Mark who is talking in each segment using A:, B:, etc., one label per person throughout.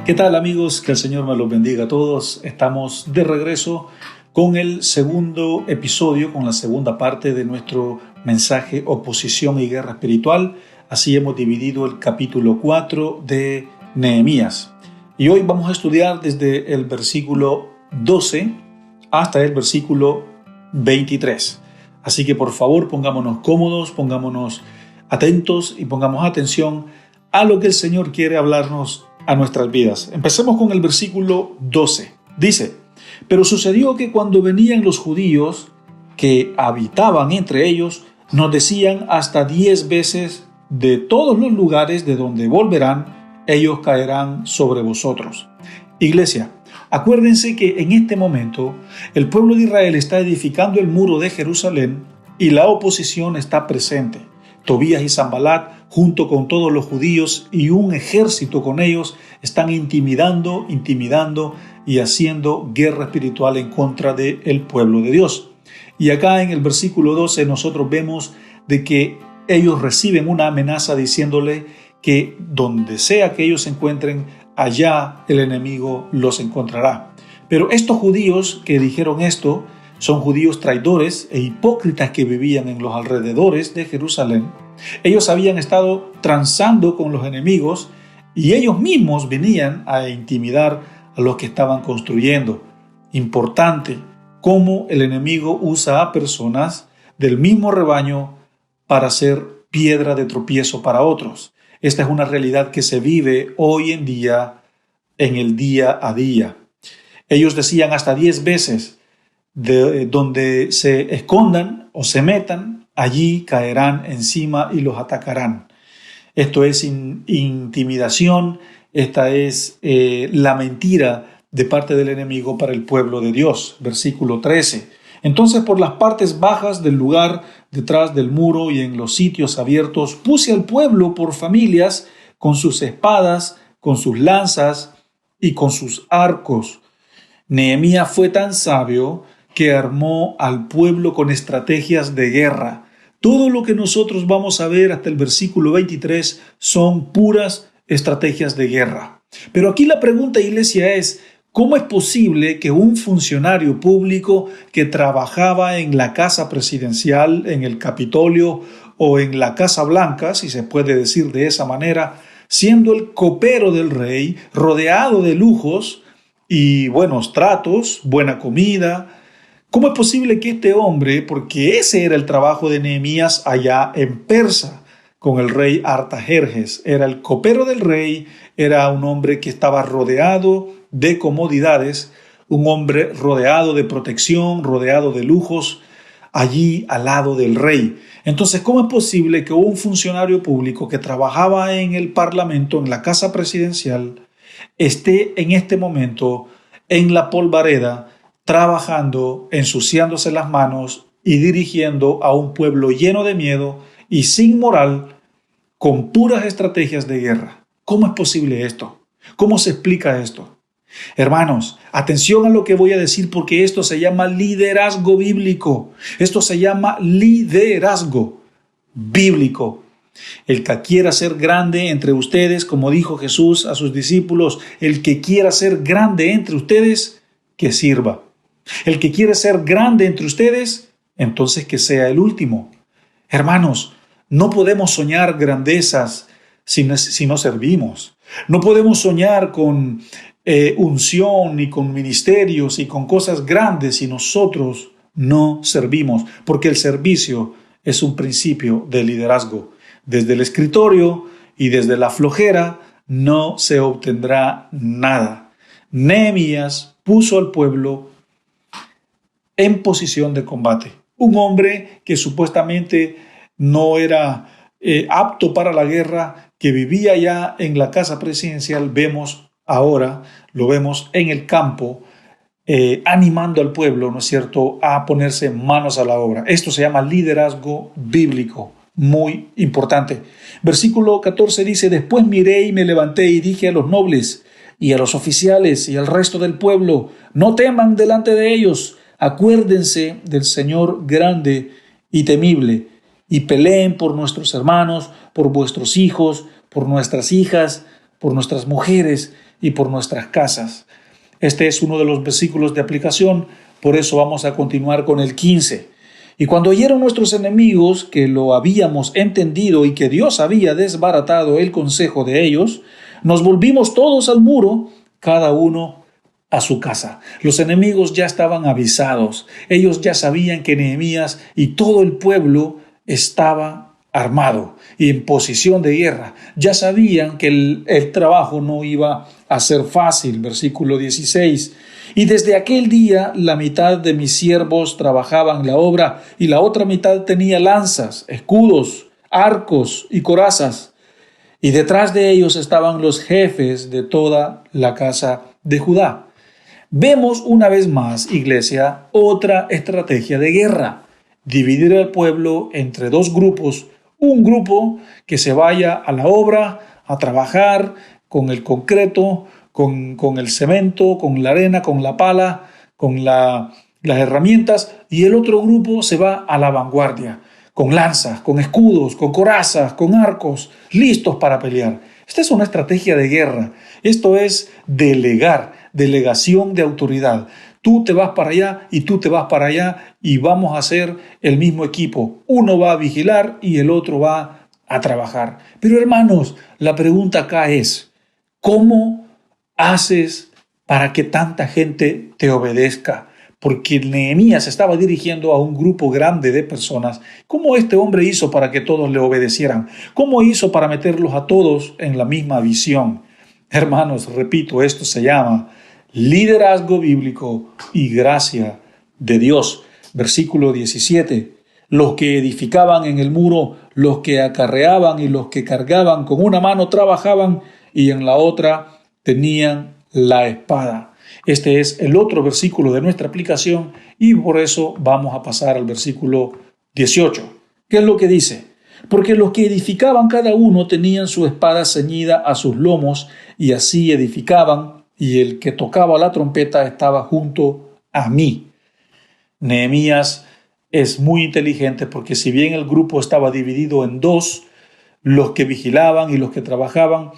A: ¿Qué tal, amigos? Que el Señor me los bendiga a todos. Estamos de regreso con el segundo episodio, con la segunda parte de nuestro mensaje Oposición y Guerra Espiritual. Así hemos dividido el capítulo 4 de Nehemías. Y hoy vamos a estudiar desde el versículo 12 hasta el versículo 23. Así que por favor pongámonos cómodos, pongámonos atentos y pongamos atención a lo que el Señor quiere hablarnos a nuestras vidas. Empecemos con el versículo 12. Dice: pero sucedió que cuando venían los judíos que habitaban entre ellos, nos decían hasta 10 veces: de todos los lugares de donde volverán, ellos caerán sobre vosotros. Iglesia, acuérdense que en este momento el pueblo de Israel está edificando el muro de Jerusalén y la oposición está presente. Tobías y Sanbalat, junto con todos los judíos y un ejército con ellos, están intimidando y haciendo guerra espiritual en contra del pueblo de Dios. Y acá en el versículo 12 nosotros vemos de que ellos reciben una amenaza diciéndole que donde sea que ellos se encuentren, allá el enemigo los encontrará. Pero estos judíos que dijeron esto son judíos traidores e hipócritas que vivían en los alrededores de Jerusalén. Ellos habían estado transando con los enemigos y ellos mismos venían a intimidar a los que estaban construyendo. Importante cómo el enemigo usa a personas del mismo rebaño para ser piedra de tropiezo para otros. Esta es una realidad que se vive hoy en día, en el día a día. Ellos decían hasta 10 veces: de donde se escondan o se metan, allí caerán encima y los atacarán. Esto es intimidación, esta es la mentira de parte del enemigo para el pueblo de Dios. Versículo 13. Entonces por las partes bajas del lugar, detrás del muro y en los sitios abiertos, puse al pueblo por familias, con sus espadas, con sus lanzas y con sus arcos. Nehemías fue tan sabio que armó al pueblo con estrategias de guerra. Todo lo que nosotros vamos a ver hasta el versículo 23 son puras estrategias de guerra. Pero aquí la pregunta, iglesia, es: ¿cómo es posible que un funcionario público que trabajaba en la casa presidencial, en el Capitolio o en la Casa Blanca, si se puede decir de esa manera, siendo el copero del rey, rodeado de lujos y buenos tratos, buena comida, cómo es posible que este hombre, porque ese era el trabajo de Nehemías allá en Persa, con el rey Artajerjes, era el copero del rey, era un hombre que estaba rodeado de comodidades, un hombre rodeado de protección, rodeado de lujos, allí al lado del rey? Entonces, ¿cómo es posible que un funcionario público que trabajaba en el parlamento, en la casa presidencial, esté en este momento en la polvareda, trabajando, ensuciándose las manos y dirigiendo a un pueblo lleno de miedo y sin moral, con puras estrategias de guerra? ¿Cómo es posible esto? ¿Cómo se explica esto? Hermanos, atención a lo que voy a decir, porque esto se llama liderazgo bíblico. Esto se llama liderazgo bíblico. El que quiera ser grande entre ustedes, como dijo Jesús a sus discípulos, el que quiera ser grande entre ustedes, que sirva. El que quiere ser grande entre ustedes, entonces que sea el último. Hermanos, no podemos soñar grandezas si no servimos. No podemos soñar con unción y con ministerios y con cosas grandes si nosotros no servimos, porque el servicio es un principio de liderazgo. Desde el escritorio y desde la flojera no se obtendrá nada. Nehemías puso al pueblo en posición de combate. Un hombre que supuestamente no era apto para la guerra, que vivía ya en la casa presidencial, lo vemos en el campo, animando al pueblo, ¿no es cierto?, a ponerse manos a la obra. Esto se llama liderazgo bíblico, muy importante. Versículo 14 dice: después miré y me levanté y dije a los nobles y a los oficiales y al resto del pueblo: no teman delante de ellos, acuérdense del Señor grande y temible, y peleen por nuestros hermanos, por vuestros hijos, por nuestras hijas, por nuestras mujeres y por nuestras casas. Este es uno de los versículos de aplicación, por eso vamos a continuar con el 15. Y cuando oyeron nuestros enemigos que lo habíamos entendido y que Dios había desbaratado el consejo de ellos, nos volvimos todos al muro, cada uno a su casa. Los enemigos ya estaban avisados. Ellos ya sabían que Nehemías y todo el pueblo estaba armado y en posición de guerra. Ya sabían que el trabajo no iba a ser fácil. Versículo 16. Y desde aquel día la mitad de mis siervos trabajaban la obra y la otra mitad tenía lanzas, escudos, arcos y corazas. Y detrás de ellos estaban los jefes de toda la casa de Judá. Vemos una vez más, iglesia, otra estrategia de guerra. Dividir al pueblo entre dos grupos. Un grupo que se vaya a la obra, a trabajar con el concreto, con el cemento, con la arena, con la pala, con las herramientas, y el otro grupo se va a la vanguardia, con lanzas, con escudos, con corazas, con arcos, listos para pelear. Esta es una estrategia de guerra. Esto es delegación de autoridad. Tú te vas para allá y tú te vas para allá y vamos a ser el mismo equipo. Uno va a vigilar y el otro va a trabajar. Pero hermanos, la pregunta acá es, ¿cómo haces para que tanta gente te obedezca? Porque Nehemías estaba dirigiendo a un grupo grande de personas. ¿Cómo este hombre hizo para que todos le obedecieran? ¿Cómo hizo para meterlos a todos en la misma visión? Hermanos, repito, esto se llama liderazgo bíblico y gracia de Dios. Versículo 17. Los que edificaban en el muro, los que acarreaban y los que cargaban con una mano trabajaban y en la otra tenían la espada. Este es el otro versículo de nuestra aplicación y por eso vamos a pasar al versículo 18. ¿Qué es lo que dice? Porque los que edificaban cada uno tenían su espada ceñida a sus lomos y así edificaban, y el que tocaba la trompeta estaba junto a mí. Nehemías es muy inteligente porque si bien el grupo estaba dividido en dos, los que vigilaban y los que trabajaban,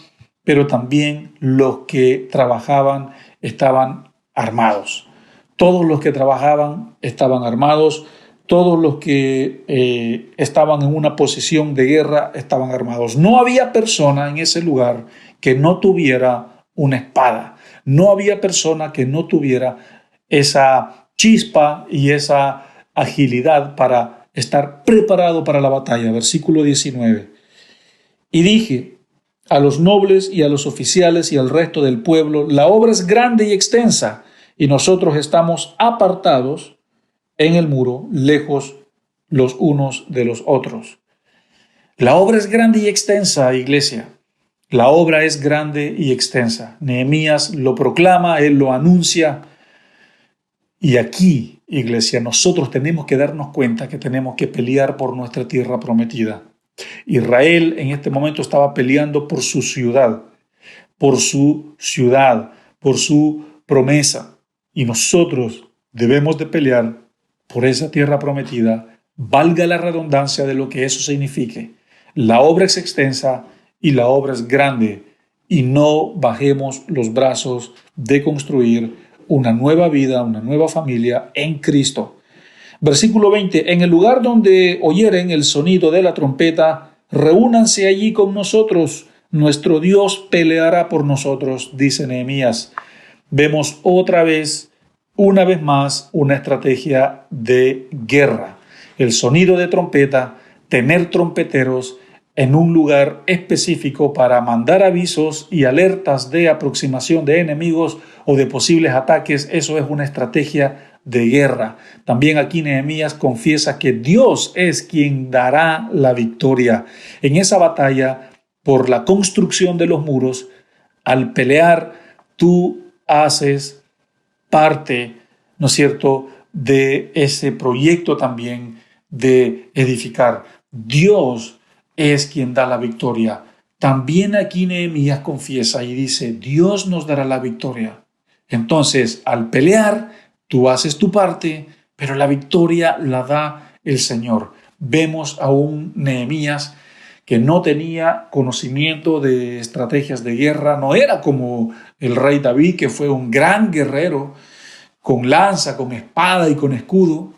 A: pero también los que trabajaban estaban armados. Todos los que trabajaban estaban armados, todos los que estaban en una posición de guerra estaban armados. No había persona en ese lugar que no tuviera una espada. No había persona que no tuviera esa chispa y esa agilidad para estar preparado para la batalla. Versículo 19. Y dije a los nobles y a los oficiales y al resto del pueblo, la obra es grande y extensa, y nosotros estamos apartados en el muro, lejos los unos de los otros. La obra es grande y extensa, iglesia. La obra es grande y extensa. Nehemías lo proclama, él lo anuncia. Y aquí, iglesia, nosotros tenemos que darnos cuenta que tenemos que pelear por nuestra tierra prometida. Israel en este momento estaba peleando por su ciudad, por su promesa. Y nosotros debemos de pelear por esa tierra prometida, valga la redundancia de lo que eso signifique. La obra es extensa y la obra es grande, y no bajemos los brazos de construir una nueva vida, una nueva familia en Cristo. Versículo 20. En el lugar donde oyeren el sonido de la trompeta, reúnanse allí con nosotros. Nuestro Dios peleará por nosotros, dice Nehemías. Vemos otra vez, una vez más, una estrategia de guerra. El sonido de trompeta, tener trompeteros en un lugar específico para mandar avisos y alertas de aproximación de enemigos o de posibles ataques, eso es una estrategia de guerra. También aquí Nehemías confiesa que Dios es quien dará la victoria en esa batalla por la construcción de los muros. Al pelear, tú haces parte, ¿no es cierto?, de ese proyecto también de edificar. Dios es quien da la victoria. También aquí Nehemías confiesa y dice, Dios nos dará la victoria. Entonces, al pelear, tú haces tu parte, pero la victoria la da el Señor. Vemos a un Nehemías que no tenía conocimiento de estrategias de guerra, no era como el rey David, que fue un gran guerrero, con lanza, con espada y con escudo.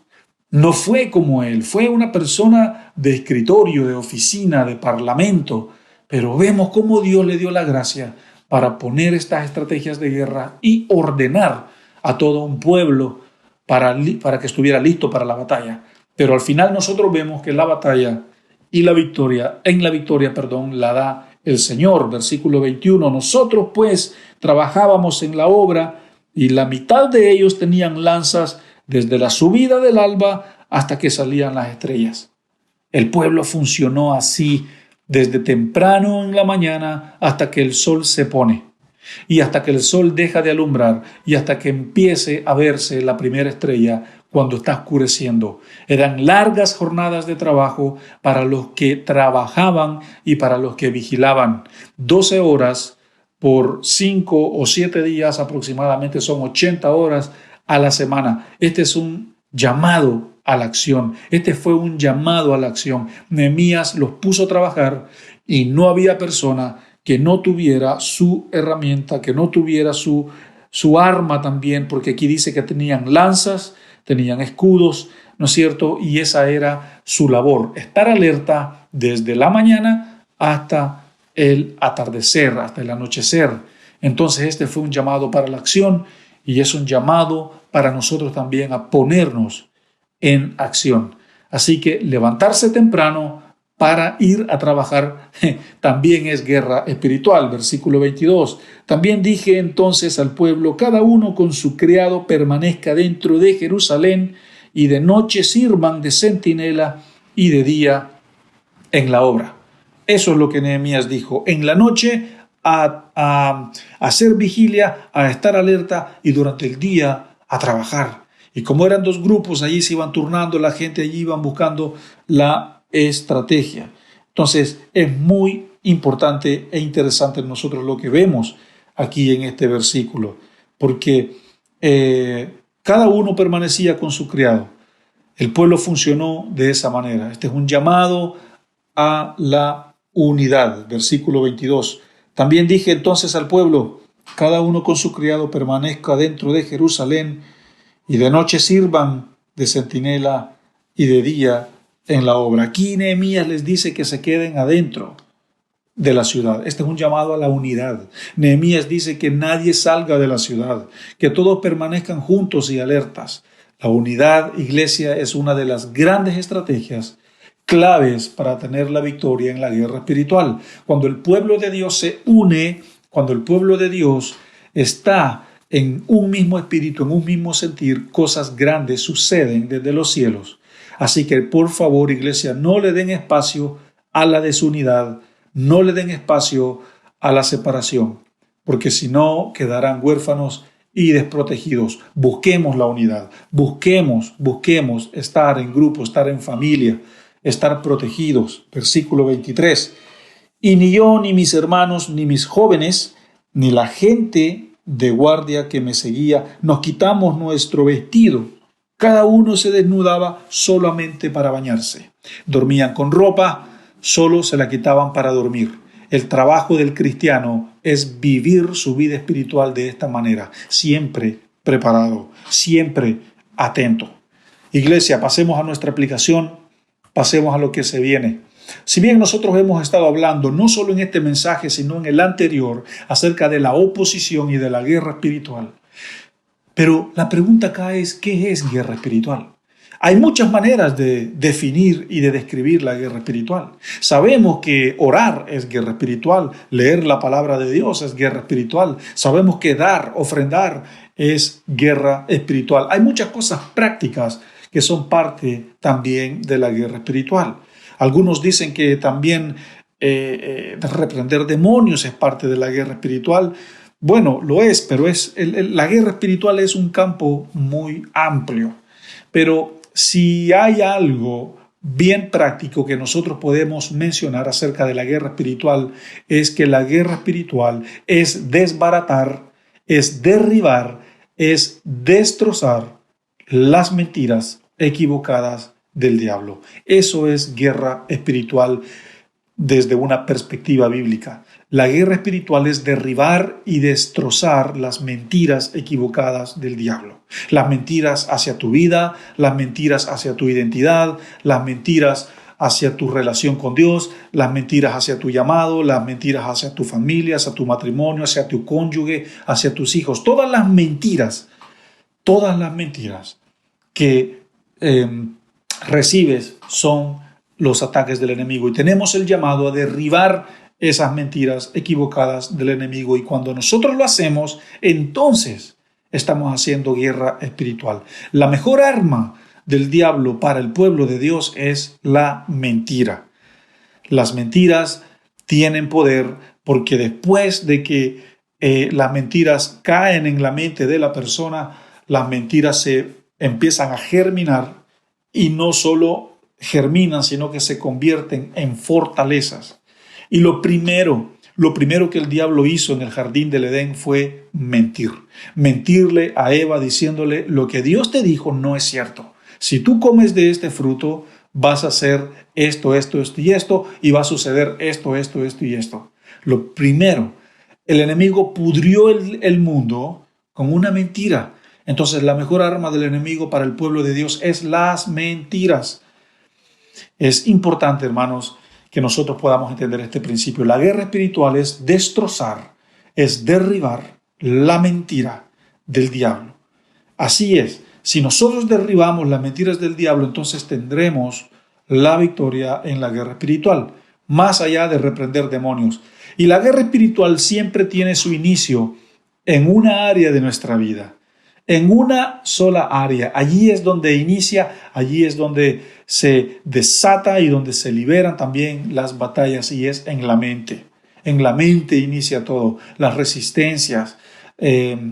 A: No fue como él, fue una persona de escritorio, de oficina, de parlamento, pero vemos cómo Dios le dio la gracia para poner estas estrategias de guerra y ordenar a todo un pueblo para que estuviera listo para la batalla. Pero al final nosotros vemos que la batalla y la victoria, la da el Señor. Versículo 21, nosotros pues trabajábamos en la obra y la mitad de ellos tenían lanzas desde la subida del alba hasta que salían las estrellas. El pueblo funcionó así desde temprano en la mañana hasta que el sol se pone y hasta que el sol deja de alumbrar y hasta que empiece a verse la primera estrella cuando está oscureciendo. Eran largas jornadas de trabajo para los que trabajaban y para los que vigilaban. 12 horas por 5 o 7 días aproximadamente, son 80 horas a la semana. Este es un llamado a la acción. Este fue un llamado a la acción. Nehemías los puso a trabajar y no había persona que no tuviera su herramienta, que no tuviera su arma también, porque aquí dice que tenían lanzas, tenían escudos, ¿no es cierto? Y esa era su labor, estar alerta desde la mañana hasta el atardecer, hasta el anochecer. Entonces este fue un llamado para la acción y es un llamado para nosotros también a ponernos en acción. Así que levantarse temprano para ir a trabajar también es guerra espiritual. Versículo 22. También dije entonces al pueblo, cada uno con su criado permanezca dentro de Jerusalén y de noche sirvan de centinela y de día en la obra. Eso es lo que Nehemías dijo. En la noche a hacer vigilia, a estar alerta y durante el día a trabajar. Y como eran dos grupos, allí se iban turnando, la gente allí iban buscando la estrategia. Entonces es muy importante e interesante nosotros lo que vemos aquí en este versículo, porque cada uno permanecía con su criado. El pueblo funcionó de esa manera. Este es un llamado a la unidad. Versículo 22. También dije entonces al pueblo, cada uno con su criado permanezca dentro de Jerusalén y de noche sirvan de centinela y de día en la obra. Aquí Nehemías les dice que se queden adentro de la ciudad. Este es un llamado a la unidad. Nehemías dice que nadie salga de la ciudad, que todos permanezcan juntos y alertas. La unidad, iglesia, es una de las grandes estrategias claves para tener la victoria en la guerra espiritual. Cuando el pueblo de Dios se une, cuando el pueblo de Dios está en un mismo espíritu, en un mismo sentir, cosas grandes suceden desde los cielos. Así que por favor, iglesia, no le den espacio a la desunidad, no le den espacio a la separación, porque si no quedarán huérfanos y desprotegidos. Busquemos la unidad, busquemos estar en grupo, estar en familia, estar protegidos. Versículo 23. Y ni yo, ni mis hermanos, ni mis jóvenes, ni la gente de guardia que me seguía, nos quitamos nuestro vestido. Cada uno se desnudaba solamente para bañarse. Dormían con ropa, solo se la quitaban para dormir. El trabajo del cristiano es vivir su vida espiritual de esta manera, siempre preparado, siempre atento. Iglesia, pasemos a nuestra aplicación, pasemos a lo que se viene. Si bien nosotros hemos estado hablando, no solo en este mensaje, sino en el anterior, acerca de la oposición y de la guerra espiritual, pero la pregunta acá es, ¿qué es guerra espiritual? Hay muchas maneras de definir y de describir la guerra espiritual. Sabemos que orar es guerra espiritual, leer la palabra de Dios es guerra espiritual. Sabemos que dar, ofrendar es guerra espiritual. Hay muchas cosas prácticas que son parte también de la guerra espiritual. Algunos dicen que también reprender demonios es parte de la guerra espiritual. Bueno, lo es, pero la guerra espiritual es un campo muy amplio. Pero si hay algo bien práctico que nosotros podemos mencionar acerca de la guerra espiritual, es que la guerra espiritual es desbaratar, es derribar, es destrozar las mentiras equivocadas del diablo. Eso es guerra espiritual. desde una perspectiva bíblica. La guerra espiritual es derribar y destrozar las mentiras equivocadas del diablo. Las mentiras hacia tu vida, las mentiras hacia tu identidad, las mentiras hacia tu relación con Dios, las mentiras hacia tu llamado, las mentiras hacia tu familia, hacia tu matrimonio, hacia tu cónyuge, hacia tus hijos. Todas las mentiras que recibes son los ataques del enemigo, y tenemos el llamado a derribar esas mentiras equivocadas del enemigo, y cuando nosotros lo hacemos, entonces estamos haciendo guerra espiritual. La mejor arma del diablo para el pueblo de Dios es la mentira. Las mentiras tienen poder porque después de que las mentiras caen en la mente de la persona, las mentiras se empiezan a germinar, y no solo germinan, sino que se convierten en fortalezas. Y lo primero que el diablo hizo en el jardín del Edén fue mentir. Mentirle a Eva diciéndole: lo que Dios te dijo no es cierto. Si tú comes de este fruto, vas a hacer esto, esto, esto y esto, y va a suceder esto, esto, esto y esto. Lo primero, el enemigo pudrió el mundo con una mentira. Entonces, la mejor arma del enemigo para el pueblo de Dios es las mentiras. Es importante, hermanos, que nosotros podamos entender este principio. La guerra espiritual es destrozar, es derribar la mentira del diablo. Así es, si nosotros derribamos las mentiras del diablo, entonces tendremos la victoria en la guerra espiritual, más allá de reprender demonios. Y la guerra espiritual siempre tiene su inicio en una área de nuestra vida, en una sola área. Allí es donde inicia, allí es donde se desata y donde se liberan también las batallas, y es en la mente. En la mente inicia todo, las resistencias,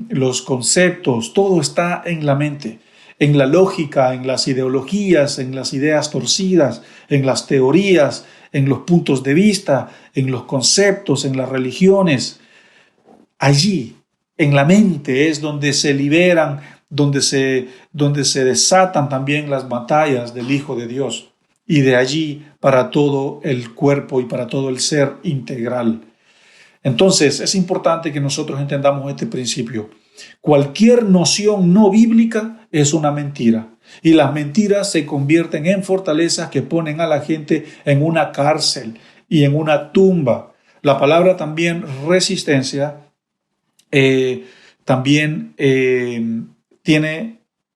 A: los conceptos, todo está en la mente, en la lógica, en las ideologías, en las ideas torcidas, en las teorías, en los puntos de vista, en los conceptos, en las religiones. Allí, en la mente, es donde se liberan, donde se desatan también las batallas del Hijo de Dios, y de allí para todo el cuerpo y para todo el ser integral. Entonces, es importante que nosotros entendamos este principio. Cualquier noción no bíblica es una mentira, y las mentiras se convierten en fortalezas que ponen a la gente en una cárcel y en una tumba. La palabra también resistencia también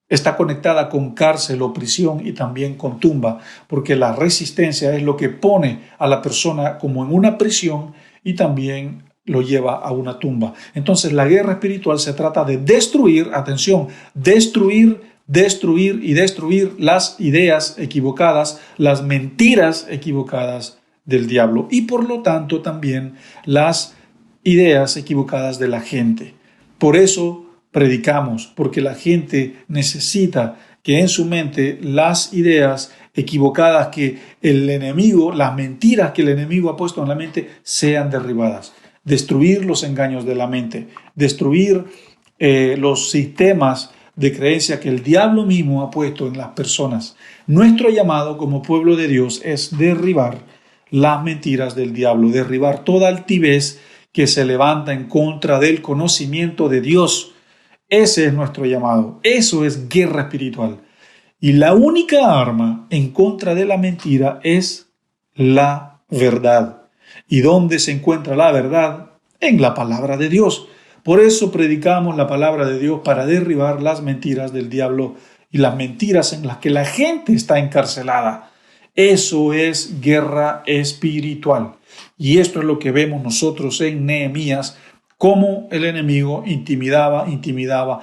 A: está conectada con cárcel o prisión, y también con tumba, porque la resistencia es lo que pone a la persona como en una prisión y también lo lleva a una tumba. Entonces, la guerra espiritual se trata de destruir, atención, destruir y destruir las ideas equivocadas, las mentiras equivocadas del diablo, y por lo tanto también las ideas equivocadas de la gente. Por eso predicamos, porque la gente necesita que en su mente las ideas equivocadas que el enemigo, las mentiras que el enemigo ha puesto en la mente, sean derribadas. Destruir los engaños de la mente, destruir los sistemas de creencia que el diablo mismo ha puesto en las personas. Nuestro llamado como pueblo de Dios es derribar las mentiras del diablo, derribar toda altivez que se levanta en contra del conocimiento de Dios. Ese es nuestro llamado. Eso es guerra espiritual. Y la única arma en contra de la mentira es la verdad. ¿Y dónde se encuentra la verdad? En la palabra de Dios. Por eso predicamos la palabra de Dios, para derribar las mentiras del diablo y las mentiras en las que la gente está encarcelada. Eso es guerra espiritual. Y esto es lo que vemos nosotros en Nehemías, cómo el enemigo intimidaba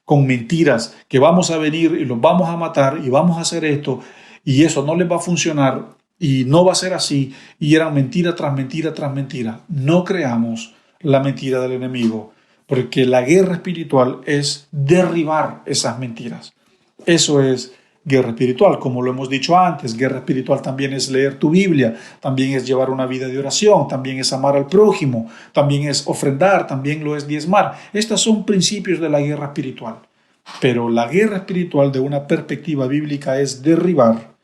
A: con mentiras, que vamos a venir y los vamos a matar y vamos a hacer esto, y eso no les va a funcionar y no va a ser así, y eran mentira tras mentira tras mentira. No creamos la mentira del enemigo, porque la guerra espiritual es derribar esas mentiras. Eso es guerra espiritual, como lo hemos dicho antes. Guerra espiritual también es leer tu Biblia, también es llevar una vida de oración, también es amar al prójimo, también es ofrendar, también lo es diezmar. Estos son principios de la guerra espiritual. Pero la guerra espiritual de una perspectiva bíblica es derribar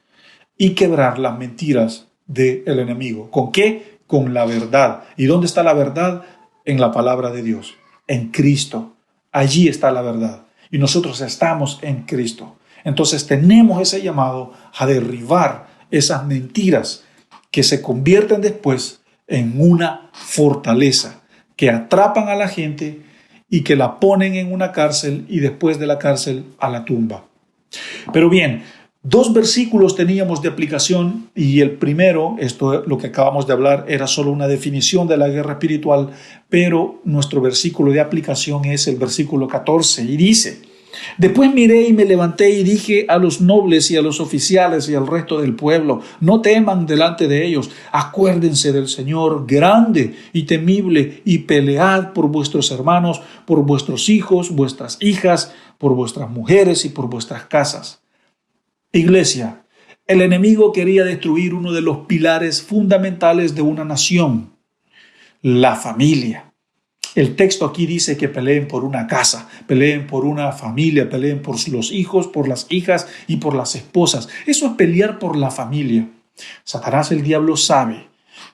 A: y quebrar las mentiras del enemigo. ¿Con qué? Con la verdad. ¿Y dónde está la verdad? En la palabra de Dios, en Cristo. Allí está la verdad. Y nosotros estamos en Cristo. Entonces tenemos ese llamado a derribar esas mentiras que se convierten después en una fortaleza, que atrapan a la gente y que la ponen en una cárcel y después de la cárcel a la tumba. Pero bien, 2 versículos teníamos de aplicación y el primero, esto lo que acabamos de hablar, era solo una definición de la guerra espiritual, pero nuestro versículo de aplicación es el versículo 14 y dice: después miré y me levanté y dije a los nobles y a los oficiales y al resto del pueblo: no teman delante de ellos, acuérdense del Señor grande y temible y pelead por vuestros hermanos, por vuestros hijos, vuestras hijas, por vuestras mujeres y por vuestras casas. Iglesia, el enemigo quería destruir uno de los pilares fundamentales de una nación, la familia. El texto aquí dice que peleen por una casa, peleen por una familia, peleen por los hijos, por las hijas y por las esposas. Eso es pelear por la familia. Satanás, el diablo, sabe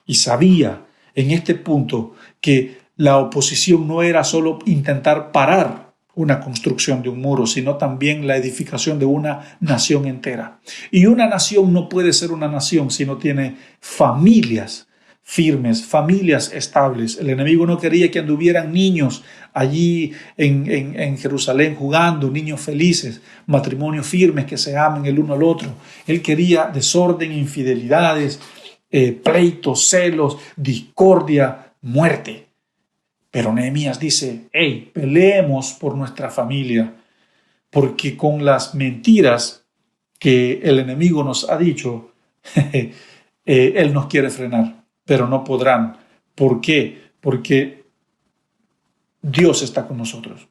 A: y sabía en este punto que la oposición no era solo intentar parar una construcción de un muro, sino también la edificación de una nación entera. Y una nación no puede ser una nación si no tiene familias firmes, familias estables. El enemigo no quería que anduvieran niños allí en Jerusalén jugando, niños felices, matrimonios firmes que se amen el uno al otro. Él quería desorden, infidelidades, pleitos, celos, discordia, muerte. Pero Nehemías dice: hey, peleemos por nuestra familia, porque con las mentiras que el enemigo nos ha dicho, él nos quiere frenar, pero no podrán. ¿Por qué? Porque Dios está con nosotros.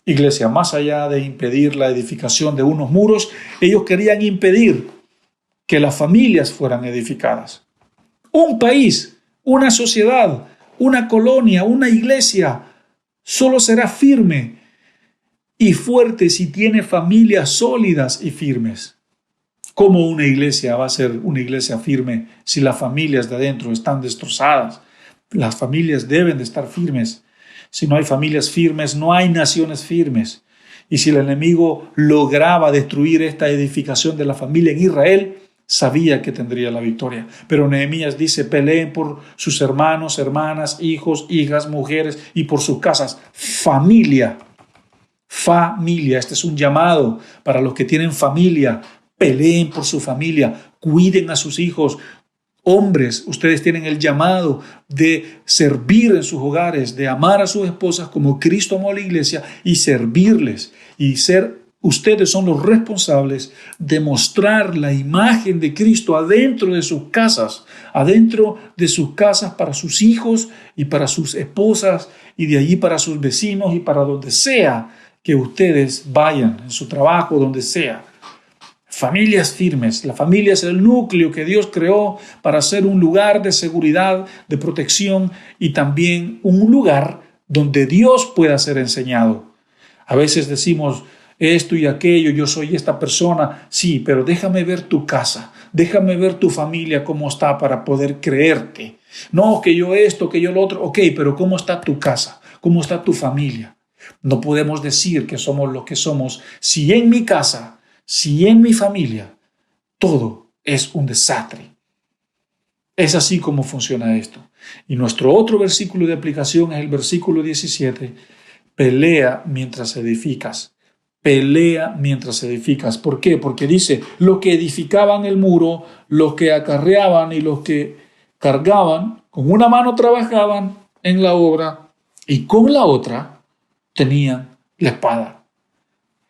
A: Iglesia, más allá de impedir la edificación de unos muros, ellos querían impedir que las familias fueran edificadas. Un país, una sociedad, una colonia, una iglesia, solo será firme y fuerte si tiene familias sólidas y firmes. ¿Cómo una iglesia va a ser una iglesia firme si las familias de adentro están destrozadas? Las familias deben de estar firmes. Si no hay familias firmes, no hay naciones firmes. Y si el enemigo lograba destruir esta edificación de la familia en Israel, sabía que tendría la victoria. Pero Nehemías dice: peleen por sus hermanos, hermanas, hijos, hijas, mujeres y por sus casas. Familia. Familia. Este es un llamado para los que tienen familia. Peleen por su familia. Cuiden a sus hijos. Hombres, ustedes tienen el llamado de servir en sus hogares, de amar a sus esposas como Cristo amó a la iglesia y servirles y ustedes son los responsables de mostrar la imagen de Cristo adentro de sus casas para sus hijos y para sus esposas y de allí para sus vecinos y para donde sea que ustedes vayan, en su trabajo, donde sea. Familias firmes. La familia es el núcleo que Dios creó para ser un lugar de seguridad, de protección y también un lugar donde Dios pueda ser enseñado. A veces decimos esto y aquello, yo soy esta persona. Sí, pero déjame ver tu casa, déjame ver tu familia cómo está para poder creerte. No, que yo esto, que yo lo otro. Ok, pero ¿cómo está tu casa? ¿Cómo está tu familia? No podemos decir que somos lo que somos si en mi casa, si en mi familia, todo es un desastre. Es así como funciona esto. Y nuestro otro versículo de aplicación es el versículo 17. Pelea mientras edificas. Pelea mientras edificas. ¿Por qué? Porque dice: los que edificaban el muro, los que acarreaban y los que cargaban, con una mano trabajaban en la obra y con la otra tenían la espada.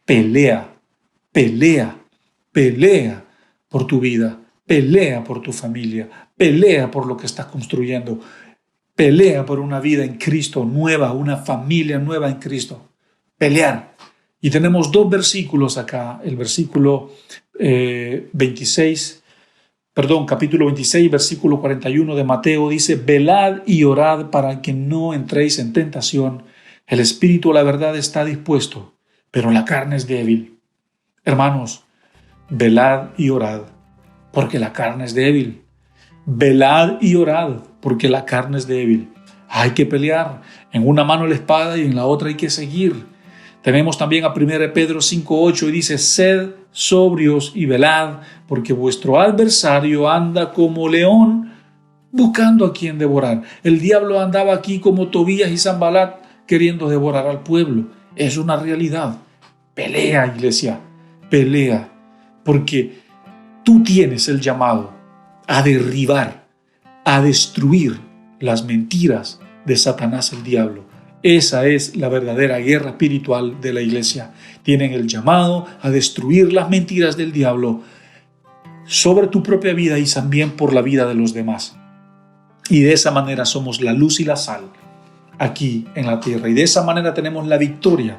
A: Pelea. Pelea, pelea por tu vida, pelea por tu familia, pelea por lo que estás construyendo, pelea por una vida en Cristo nueva, una familia nueva en Cristo. Pelear. Y tenemos 2 versículos acá, el versículo capítulo 26, versículo 41 de Mateo dice: velad y orad para que no entréis en tentación. El espíritu a la verdad está dispuesto, pero la carne es débil. Hermanos, velad y orad, porque la carne es débil. Velad y orad, porque la carne es débil. Hay que pelear. En una mano la espada y en la otra hay que seguir. Tenemos también a 1 Pedro 5:8 y dice: sed sobrios y velad, porque vuestro adversario anda como león buscando a quien devorar. El diablo andaba aquí como Tobías y Sanbalat queriendo devorar al pueblo. Es una realidad. Pelea, iglesia, pelea, porque tú tienes el llamado a derribar, a destruir las mentiras de Satanás el diablo. Esa es la verdadera guerra espiritual de la iglesia. Tienen el llamado a destruir las mentiras del diablo sobre tu propia vida y también por la vida de los demás. Y de esa manera somos la luz y la sal aquí en la tierra. Y de esa manera tenemos la victoria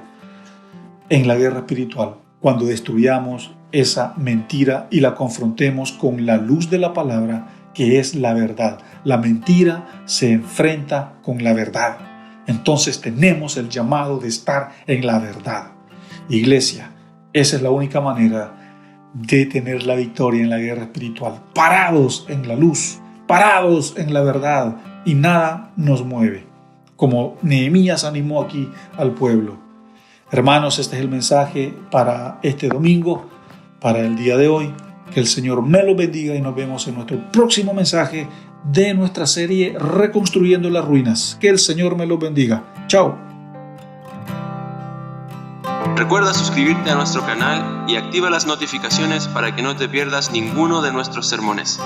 A: en la guerra espiritual, cuando destruyamos esa mentira y la confrontemos con la luz de la palabra, que es la verdad. La mentira se enfrenta con la verdad. Entonces tenemos el llamado de estar en la verdad. Iglesia, esa es la única manera de tener la victoria en la guerra espiritual. Parados en la luz, parados en la verdad, y nada nos mueve. Como Nehemías animó aquí al pueblo. Hermanos, este es el mensaje para este domingo, para el día de hoy. Que el Señor me los bendiga y nos vemos en nuestro próximo mensaje de nuestra serie Reconstruyendo las Ruinas. Que el Señor me los bendiga. Chao.
B: Recuerda suscribirte a nuestro canal y activa las notificaciones para que no te pierdas ninguno de nuestros sermones.